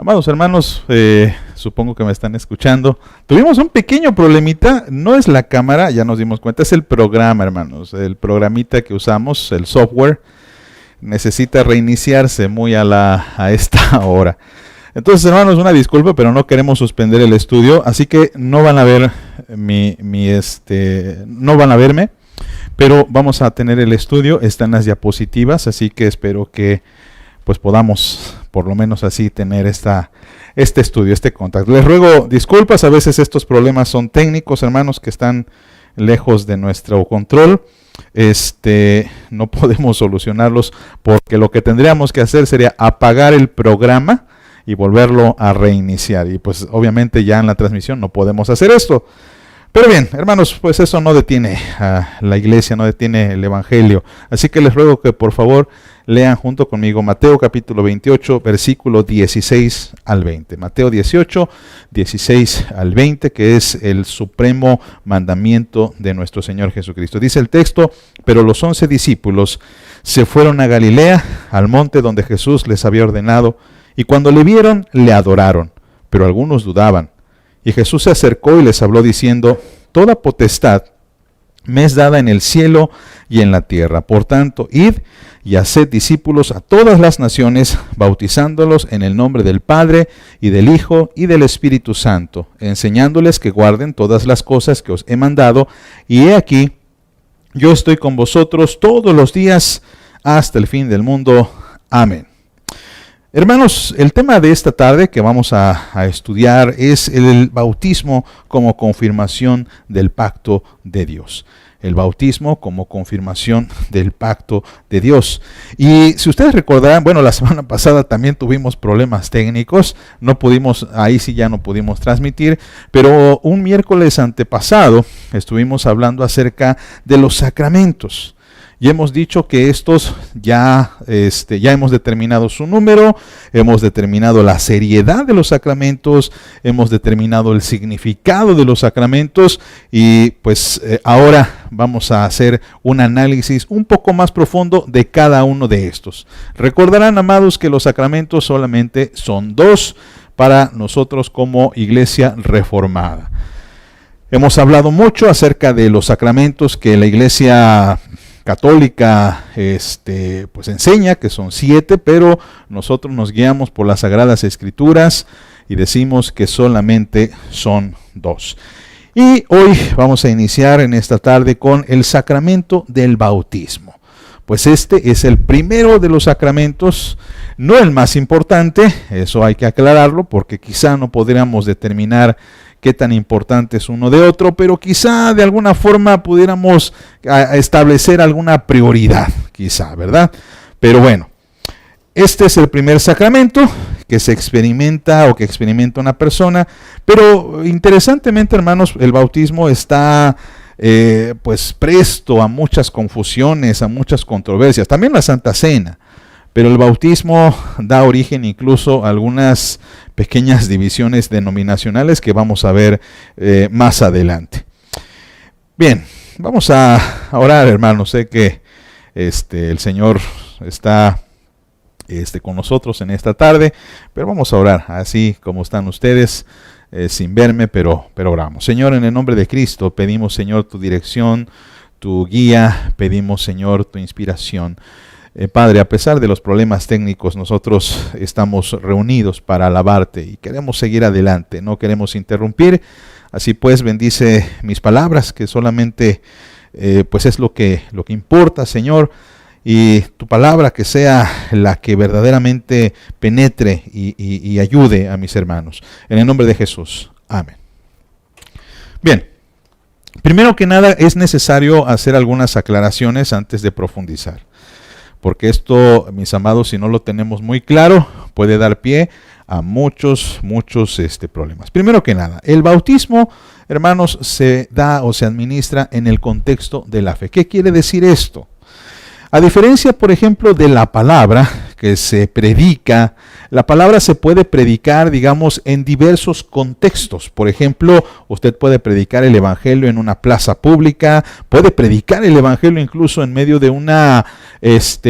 Amados hermanos, supongo que me están escuchando. Tuvimos un pequeño problemita, no es la cámara, ya nos dimos cuenta, es el programa, hermanos. El programita que usamos, el software, necesita reiniciarse muy a esta hora. Entonces, hermanos, una disculpa, pero no queremos suspender el estudio, así que no van a ver no van a verme, pero vamos a tener el estudio, están las diapositivas, así que espero que pues podamos por lo menos así tener este estudio, este contacto. Les ruego disculpas, a veces estos problemas son técnicos, hermanos, que están lejos de nuestro control. No podemos solucionarlos porque lo que tendríamos que hacer sería apagar el programa y volverlo a reiniciar. Y pues obviamente ya en la transmisión no podemos hacer esto. Pero bien, hermanos, pues eso no detiene a la iglesia, no detiene el evangelio. Así que les ruego que por favor lean junto conmigo Mateo capítulo 28, versículo 16 al 20. Mateo 18, 16 al 20, que es el supremo mandamiento de nuestro Señor Jesucristo. Dice el texto: pero los 11 discípulos se fueron a Galilea, al monte donde Jesús les había ordenado, y cuando le vieron, le adoraron, pero algunos dudaban. Y Jesús se acercó y les habló diciendo: toda potestad me es dada en el cielo y en la tierra. Por tanto, id y haced discípulos a todas las naciones, bautizándolos en el nombre del Padre, y del Hijo, y del Espíritu Santo, enseñándoles que guarden todas las cosas que os he mandado. Y he aquí, yo estoy con vosotros todos los días hasta el fin del mundo. Amén. Hermanos, el tema de esta tarde que vamos a estudiar es el bautismo como confirmación del pacto de Dios. El bautismo como confirmación del pacto de Dios. Y si ustedes recordarán, bueno, la semana pasada también tuvimos problemas técnicos, ahí sí ya no pudimos transmitir, pero un miércoles antepasado estuvimos hablando acerca de los sacramentos. Y hemos dicho que estos ya hemos determinado su número, hemos determinado la seriedad de los sacramentos, hemos determinado el significado de los sacramentos y pues ahora vamos a hacer un análisis un poco más profundo de cada uno de estos. Recordarán, amados, que los sacramentos solamente son dos para nosotros como Iglesia Reformada. Hemos hablado mucho acerca de los sacramentos que la Iglesia Católica pues enseña que son 7, pero nosotros nos guiamos por las Sagradas Escrituras y decimos que solamente son 2. Y hoy vamos a iniciar en esta tarde con el sacramento del bautismo. Pues este es el primero de los sacramentos, no el más importante, eso hay que aclararlo porque quizá no podríamos determinar qué tan importante es uno de otro, pero quizá de alguna forma pudiéramos establecer alguna prioridad, quizá, ¿verdad? Pero bueno, este es el primer sacramento que se experimenta o que experimenta una persona, pero interesantemente, hermanos, el bautismo está pues presto a muchas confusiones, a muchas controversias, también la Santa Cena. Pero el bautismo da origen incluso a algunas pequeñas divisiones denominacionales que vamos a ver más adelante. Bien, vamos a orar, hermanos. Sé que el Señor está con nosotros en esta tarde, pero vamos a orar así como están ustedes, sin verme, pero oramos. Señor, en el nombre de Cristo, pedimos, Señor, tu dirección, tu guía, pedimos, Señor, tu inspiración. Padre, a pesar de los problemas técnicos, nosotros estamos reunidos para alabarte y queremos seguir adelante, no queremos interrumpir. Así pues, bendice mis palabras, que solamente pues es lo que importa, Señor, y tu palabra que sea la que verdaderamente penetre y ayude a mis hermanos. En el nombre de Jesús. Amén. Bien, primero que nada es necesario hacer algunas aclaraciones antes de profundizar. Porque esto, mis amados, si no lo tenemos muy claro, puede dar pie a muchos problemas. Primero que nada, el bautismo, hermanos, se da o se administra en el contexto de la fe. ¿Qué quiere decir esto? A diferencia, por ejemplo, de la palabra, que se predica, la palabra se puede predicar, digamos, en diversos contextos. Por ejemplo, usted puede predicar el evangelio en una plaza pública, puede predicar el evangelio incluso en medio de una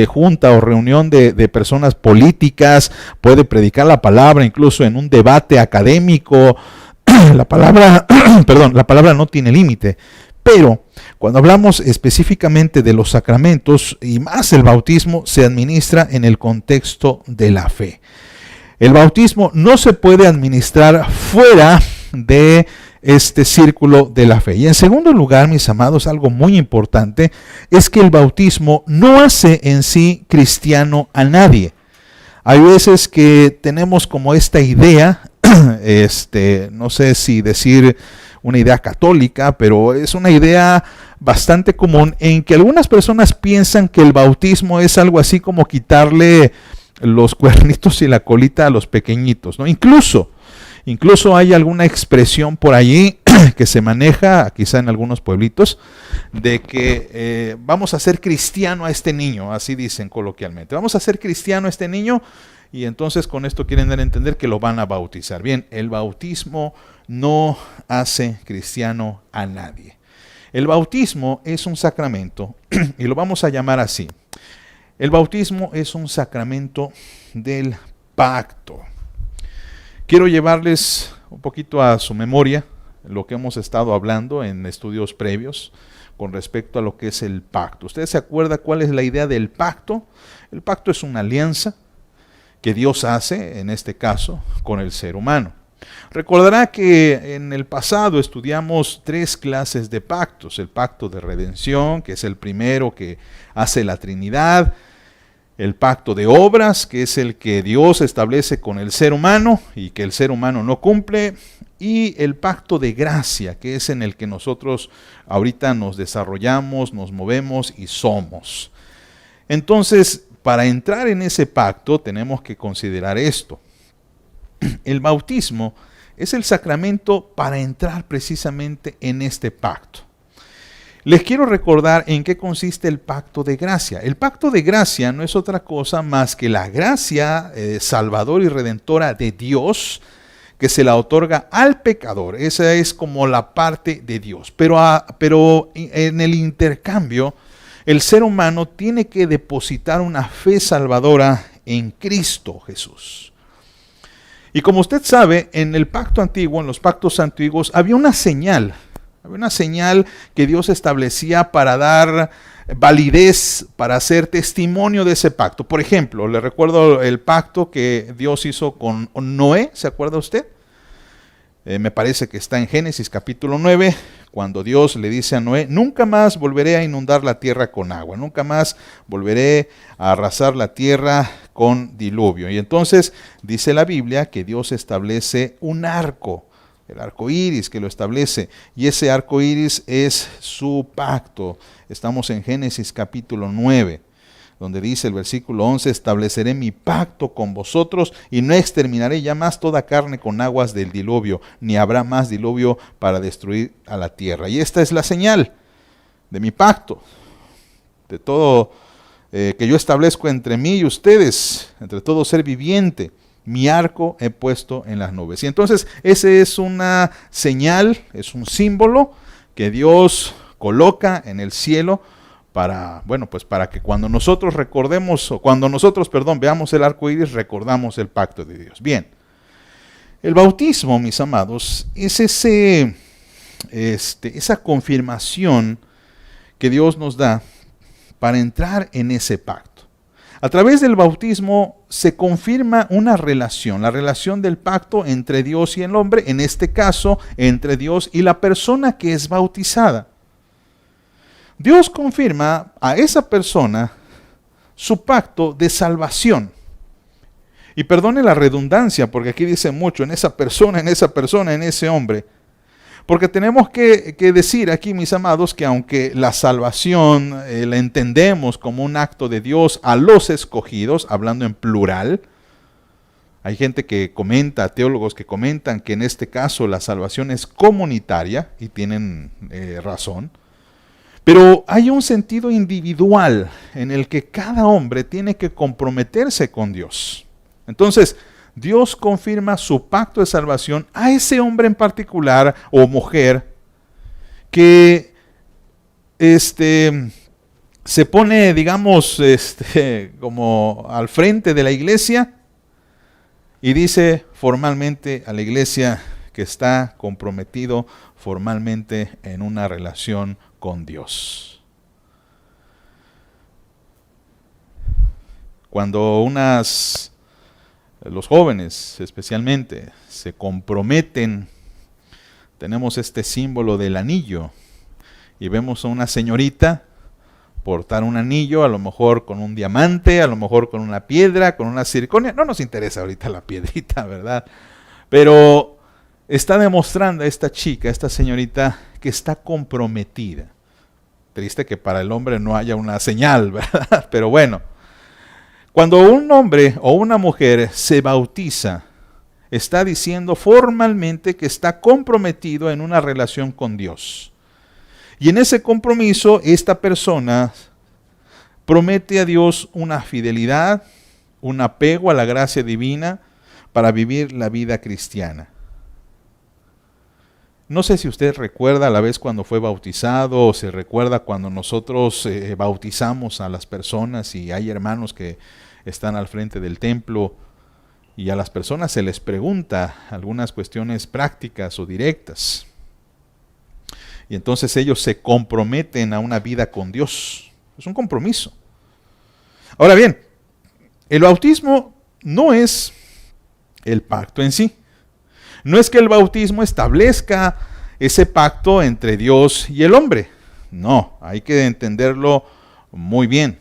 junta o reunión de personas políticas, puede predicar la palabra incluso en un debate académico. La palabra, perdón, la palabra no tiene límite. Pero cuando hablamos específicamente de los sacramentos y más el bautismo, se administra en el contexto de la fe. El bautismo no se puede administrar fuera de este círculo de la fe. Y en segundo lugar, mis amados, algo muy importante es que el bautismo no hace en sí cristiano a nadie. Hay veces que tenemos como esta idea, no sé si decir una idea católica, pero es una idea bastante común en que algunas personas piensan que el bautismo es algo así como quitarle los cuernitos y la colita a los pequeñitos, ¿no? Incluso hay alguna expresión por allí que se maneja, quizá en algunos pueblitos, de que vamos a hacer cristiano a este niño, así dicen coloquialmente. Vamos a hacer cristiano a este niño y entonces con esto quieren dar a entender que lo van a bautizar. Bien, el bautismo no hace cristiano a nadie. El bautismo es un sacramento y lo vamos a llamar así. El bautismo es un sacramento del pacto. Quiero llevarles un poquito a su memoria lo que hemos estado hablando en estudios previos con respecto a lo que es el pacto. ¿Usted se acuerda cuál es la idea del pacto? El pacto es una alianza que Dios hace, en este caso, con el ser humano. Recordará que en el pasado estudiamos 3 clases de pactos. El pacto de redención, que es el primero que hace la Trinidad. El pacto de obras, que es el que Dios establece con el ser humano y que el ser humano no cumple. Y el pacto de gracia, que es en el que nosotros ahorita nos desarrollamos, nos movemos y somos. Entonces, para entrar en ese pacto tenemos que considerar esto. El bautismo es el sacramento para entrar precisamente en este pacto. Les quiero recordar en qué consiste el pacto de gracia. El pacto de gracia no es otra cosa más que la gracia salvadora y redentora de Dios que se la otorga al pecador. Esa es como la parte de Dios. Pero en el intercambio, el ser humano tiene que depositar una fe salvadora en Cristo Jesús. Y como usted sabe, en el pacto antiguo, en los pactos antiguos, había una señal que Dios establecía para dar validez, para hacer testimonio de ese pacto. Por ejemplo, le recuerdo el pacto que Dios hizo con Noé, ¿se acuerda usted? Me parece que está en Génesis capítulo 9, cuando Dios le dice a Noé: nunca más volveré a inundar la tierra con agua, nunca más volveré a arrasar la tierra con diluvio. Y entonces dice la Biblia que Dios establece un arco, el arco iris que lo establece, y ese arco iris es su pacto. Estamos en Génesis capítulo 9. Donde dice el versículo 11, estableceré mi pacto con vosotros y no exterminaré ya más toda carne con aguas del diluvio, ni habrá más diluvio para destruir a la tierra. Y esta es la señal de mi pacto, de todo que yo establezco entre mí y ustedes, entre todo ser viviente. Mi arco he puesto en las nubes. Y entonces ese es una señal, es un símbolo que Dios coloca en el cielo para que cuando nosotros veamos el arco iris, recordamos el pacto de Dios. Bien, el bautismo, mis amados, es esa confirmación que Dios nos da para entrar en ese pacto. A través del bautismo se confirma una relación, la relación del pacto entre Dios y el hombre, en este caso, entre Dios y la persona que es bautizada. Dios confirma a esa persona su pacto de salvación. Y perdone la redundancia, porque aquí dice mucho, en esa persona, en ese hombre. Porque tenemos que decir aquí, mis amados, que aunque la salvación la entendemos como un acto de Dios a los escogidos, hablando en plural, hay gente que comenta, teólogos que comentan que en este caso la salvación es comunitaria, y tienen razón. Pero hay un sentido individual en el que cada hombre tiene que comprometerse con Dios. Entonces, Dios confirma su pacto de salvación a ese hombre en particular o mujer que se pone, digamos, como al frente de la iglesia y dice formalmente a la iglesia que está comprometido formalmente en una relación con Dios. Cuando los jóvenes especialmente se comprometen, tenemos este símbolo del anillo y vemos a una señorita portar un anillo, a lo mejor con un diamante, a lo mejor con una piedra, con una circonia. No nos interesa ahorita la piedrita, ¿verdad? Pero está demostrando a esta chica, esta señorita, que está comprometida. Triste que para el hombre no haya una señal, ¿verdad? Pero bueno, cuando un hombre o una mujer se bautiza, está diciendo formalmente que está comprometido en una relación con Dios. Y en ese compromiso, esta persona promete a Dios una fidelidad, un apego a la gracia divina para vivir la vida cristiana. No sé si usted recuerda la vez cuando fue bautizado o se recuerda cuando nosotros bautizamos a las personas y hay hermanos que están al frente del templo y a las personas se les pregunta algunas cuestiones prácticas o directas. Y entonces ellos se comprometen a una vida con Dios. Es un compromiso. Ahora bien, el bautismo no es el pacto en sí. No es que el bautismo establezca ese pacto entre Dios y el hombre. No, hay que entenderlo muy bien.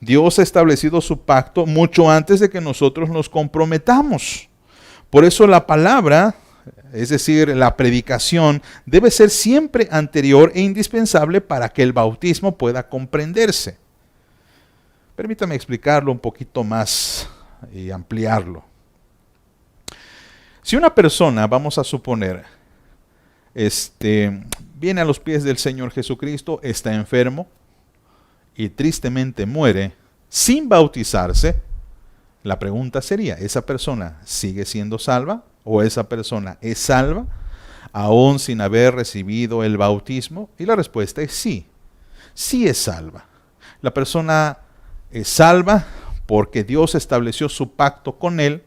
Dios ha establecido su pacto mucho antes de que nosotros nos comprometamos. Por eso la palabra, es decir, la predicación, debe ser siempre anterior e indispensable para que el bautismo pueda comprenderse. Permítame explicarlo un poquito más y ampliarlo. Si una persona, vamos a suponer, viene a los pies del Señor Jesucristo, está enfermo y tristemente muere sin bautizarse, la pregunta sería, ¿esa persona sigue siendo salva? ¿O esa persona es salva aún sin haber recibido el bautismo? Y la respuesta es sí, sí es salva. La persona es salva porque Dios estableció su pacto con él.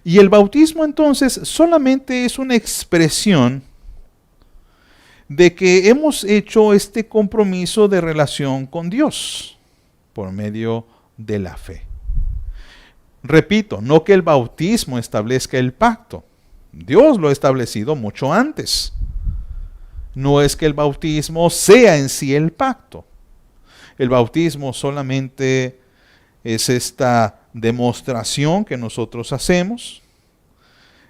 Y el bautismo entonces solamente es una expresión de que hemos hecho este compromiso de relación con Dios por medio de la fe. Repito, no que el bautismo establezca el pacto. Dios lo ha establecido mucho antes. No es que el bautismo sea en sí el pacto. El bautismo solamente es esta demostración que nosotros hacemos.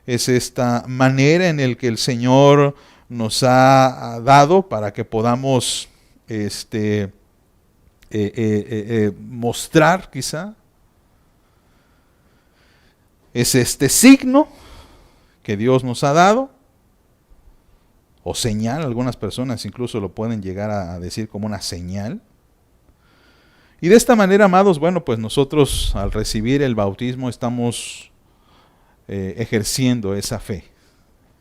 Es esta manera en la que el Señor nos ha dado para que podamos mostrar quizá. Es este signo que Dios nos ha dado, o señal, algunas personas incluso lo pueden llegar a decir como una señal. Y de esta manera, amados, bueno, pues nosotros al recibir el bautismo estamos ejerciendo esa fe,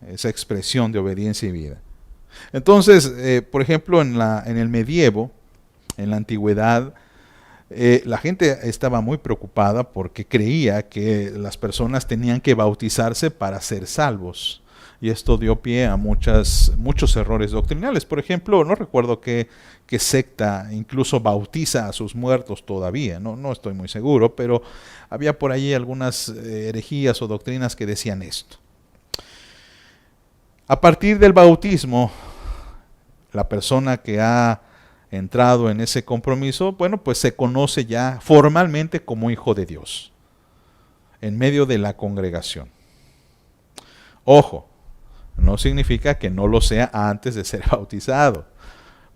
esa expresión de obediencia y vida. Entonces, por ejemplo, en el medievo, en la antigüedad, la gente estaba muy preocupada porque creía que las personas tenían que bautizarse para ser salvos. Y esto dio pie a muchos errores doctrinales. Por ejemplo, no recuerdo qué secta incluso bautiza a sus muertos todavía. No estoy muy seguro, pero había por ahí algunas herejías o doctrinas que decían esto. A partir del bautismo, la persona que ha entrado en ese compromiso, bueno, pues se conoce ya formalmente como hijo de Dios, en medio de la congregación. Ojo, no significa que no lo sea antes de ser bautizado.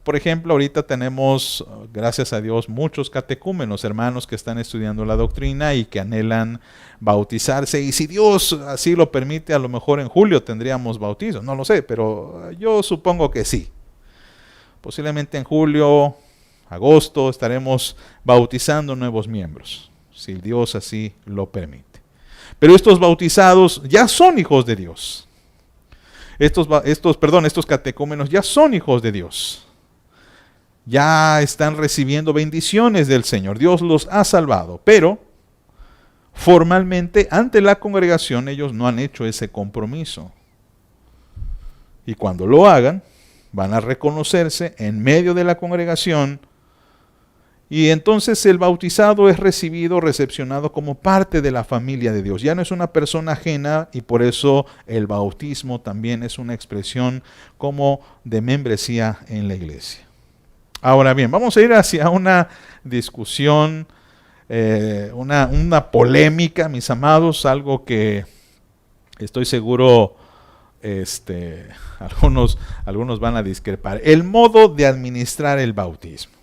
Por ejemplo, ahorita tenemos, gracias a Dios, muchos catecúmenos, hermanos que están estudiando la doctrina y que anhelan bautizarse. Y si Dios así lo permite, a lo mejor en julio tendríamos bautizo. No lo sé, pero yo supongo que sí. posiblemente en julio, agosto, estaremos bautizando nuevos miembros, si Dios así lo permite. Pero estos bautizados ya son hijos de Dios. Estos catecúmenos ya son hijos de Dios. Ya están recibiendo bendiciones del Señor. Dios los ha salvado, pero formalmente ante la congregación ellos no han hecho ese compromiso. Y cuando lo hagan, van a reconocerse en medio de la congregación, y entonces el bautizado es recepcionado como parte de la familia de Dios. Ya no es una persona ajena, y por eso el bautismo también es una expresión como de membresía en la iglesia. Ahora bien, vamos a ir hacia una discusión, una polémica, mis amados, algo que estoy seguro algunos van a discrepar. El modo de administrar el bautismo.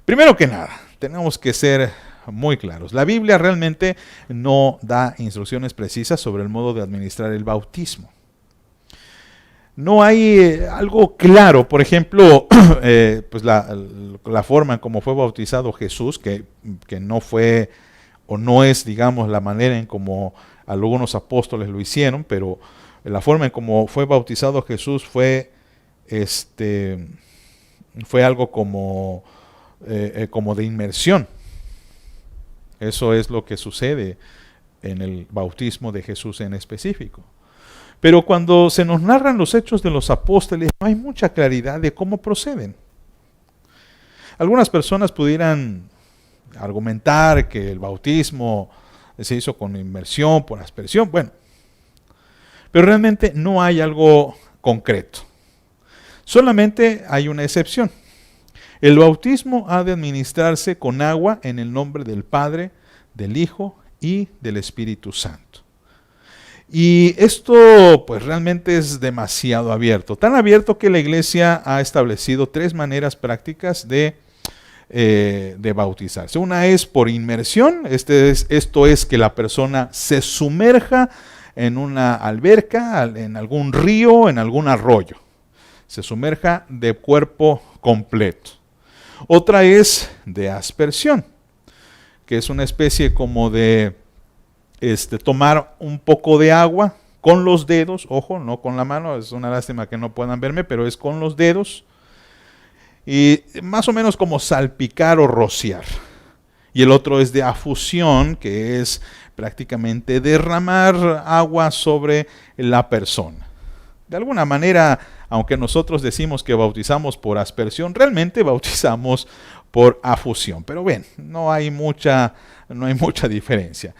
Primero que nada, tenemos que ser muy claros. La Biblia realmente no da instrucciones precisas sobre el modo de administrar el bautismo. No hay algo claro. Por ejemplo, pues la forma en cómo fue bautizado Jesús, que no fue o no es, digamos, la manera en cómo algunos apóstoles lo hicieron, pero la forma en cómo fue bautizado Jesús fue algo como de inmersión. Eso es lo que sucede en el bautismo de Jesús en específico. Pero cuando se nos narran los hechos de los apóstoles, no hay mucha claridad de cómo proceden. Algunas personas pudieran argumentar que el bautismo se hizo con inmersión, por aspersión, bueno, pero realmente no hay algo concreto. Solamente hay una excepción. El bautismo ha de administrarse con agua en el nombre del Padre, del Hijo y del Espíritu Santo. Y esto pues realmente es demasiado abierto, tan abierto que la Iglesia ha establecido 3 maneras prácticas de bautizarse. Una es por inmersión, esto es que la persona se sumerja en una alberca, en algún río, en algún arroyo. Se sumerja de cuerpo completo. Otra es de aspersión, que es una especie como de tomar un poco de agua con los dedos, ojo, no con la mano, es una lástima que no puedan verme, pero es con los dedos, y más o menos como salpicar o rociar. Y el otro es de afusión, que es prácticamente derramar agua sobre la persona. De alguna manera, aunque nosotros decimos que bautizamos por aspersión, realmente bautizamos por afusión. Pero bien, no hay mucha diferencia.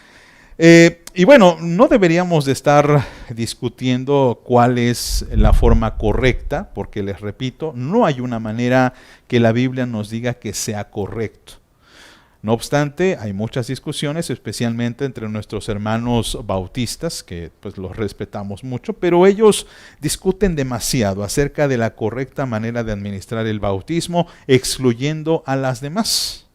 Y bueno, no deberíamos de estar discutiendo cuál es la forma correcta, porque les repito, no hay una manera que la Biblia nos diga que sea correcto. No obstante, hay muchas discusiones, especialmente entre nuestros hermanos bautistas, que pues los respetamos mucho, pero ellos discuten demasiado acerca de la correcta manera de administrar el bautismo, excluyendo a las demás.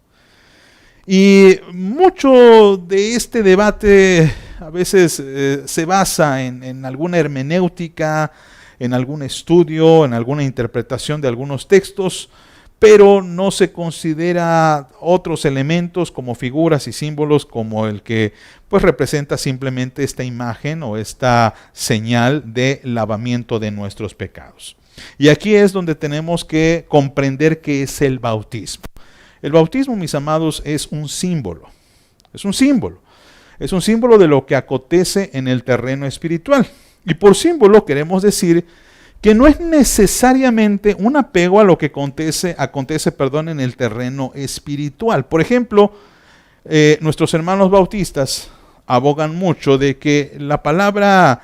Y mucho de este debate a veces se basa en alguna hermenéutica, en algún estudio, en alguna interpretación de algunos textos, pero no se considera otros elementos como figuras y símbolos como el que pues representa simplemente esta imagen o esta señal de lavamiento de nuestros pecados. Y aquí es donde tenemos que comprender qué es el bautismo. El bautismo, mis amados, es un símbolo. Es un símbolo. Es un símbolo de lo que acontece en el terreno espiritual. Y por símbolo queremos decir que no es necesariamente un apego a lo que acontece en el terreno espiritual. Por ejemplo, nuestros hermanos bautistas abogan mucho de que la palabra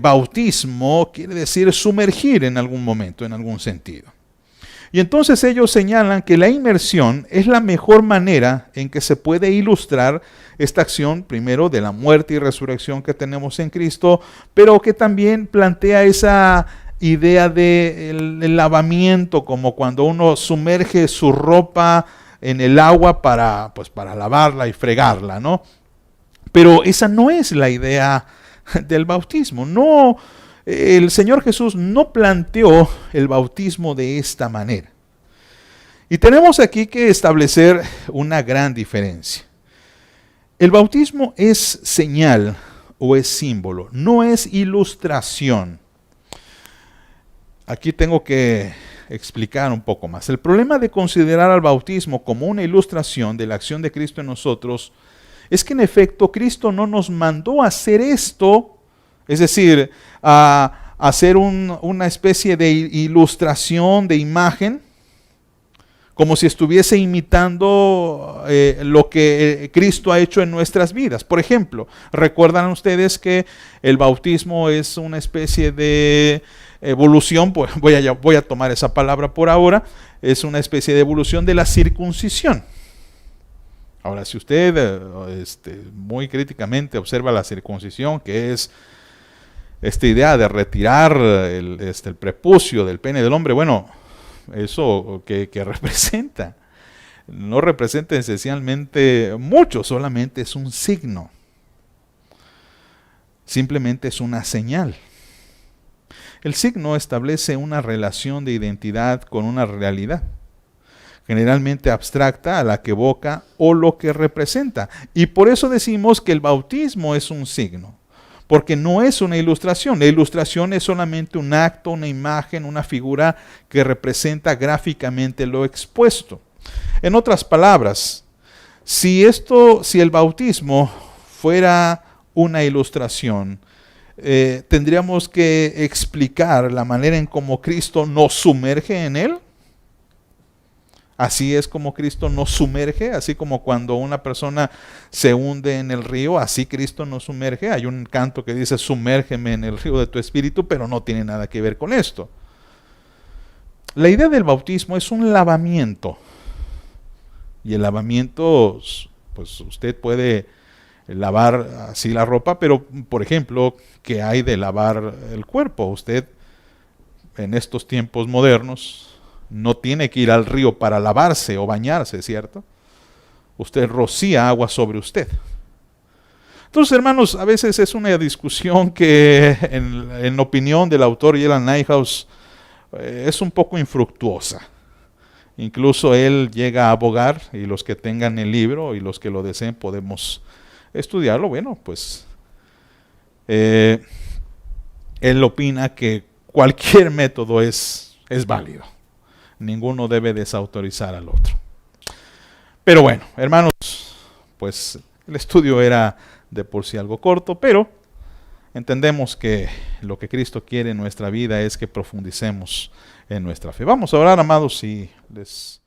bautismo quiere decir sumergir en algún momento, en algún sentido. Y entonces ellos señalan que la inmersión es la mejor manera en que se puede ilustrar esta acción, primero, de la muerte y resurrección que tenemos en Cristo, pero que también plantea esa idea del lavamiento, como cuando uno sumerge su ropa en el agua para lavarla y fregarla, ¿no? Pero esa no es la idea del bautismo. No, el Señor Jesús no planteó el bautismo de esta manera. Y tenemos aquí que establecer una gran diferencia. El bautismo es señal o es símbolo, no es ilustración. Aquí tengo que explicar un poco más. El problema de considerar al bautismo como una ilustración de la acción de Cristo en nosotros es que en efecto Cristo no nos mandó a hacer esto, es decir, a hacer una especie de ilustración, de imagen, como si estuviese imitando lo que Cristo ha hecho en nuestras vidas. Por ejemplo, recuerdan ustedes que el bautismo es una especie de evolución, pues voy a tomar esa palabra por ahora, es una especie de evolución de la circuncisión. Ahora, si usted muy críticamente observa la circuncisión, que es esta idea de retirar el prepucio del pene del hombre, bueno, eso que representa, no representa esencialmente mucho, solamente es un signo, simplemente es una señal. El signo establece una relación de identidad con una realidad, generalmente abstracta, a la que evoca o lo que representa. Y por eso decimos que el bautismo es un signo, porque no es una ilustración. La ilustración es solamente un acto, una imagen, una figura que representa gráficamente lo expuesto. En otras palabras, si el bautismo fuera una ilustración, tendríamos que explicar la manera en cómo Cristo nos sumerge en él. Así es como Cristo nos sumerge, así como cuando una persona se hunde en el río, así Cristo nos sumerge. Hay un canto que dice, sumérgeme en el río de tu espíritu, pero no tiene nada que ver con esto. La idea del bautismo es un lavamiento. Y el lavamiento, pues usted puede lavar así la ropa, pero por ejemplo, ¿qué hay de lavar el cuerpo? Usted en estos tiempos modernos no tiene que ir al río para lavarse o bañarse, ¿cierto? Usted rocía agua sobre usted. Entonces, hermanos, a veces es una discusión que en opinión del autor Gerald Niehaus es un poco infructuosa. Incluso él llega a abogar, y los que tengan el libro y los que lo deseen podemos estudiarlo. Bueno, pues él opina que cualquier método es válido. Ninguno debe desautorizar al otro. Pero bueno, hermanos, pues el estudio era de por sí algo corto, pero entendemos que lo que Cristo quiere en nuestra vida es que profundicemos en nuestra fe. Vamos a orar, amados, y les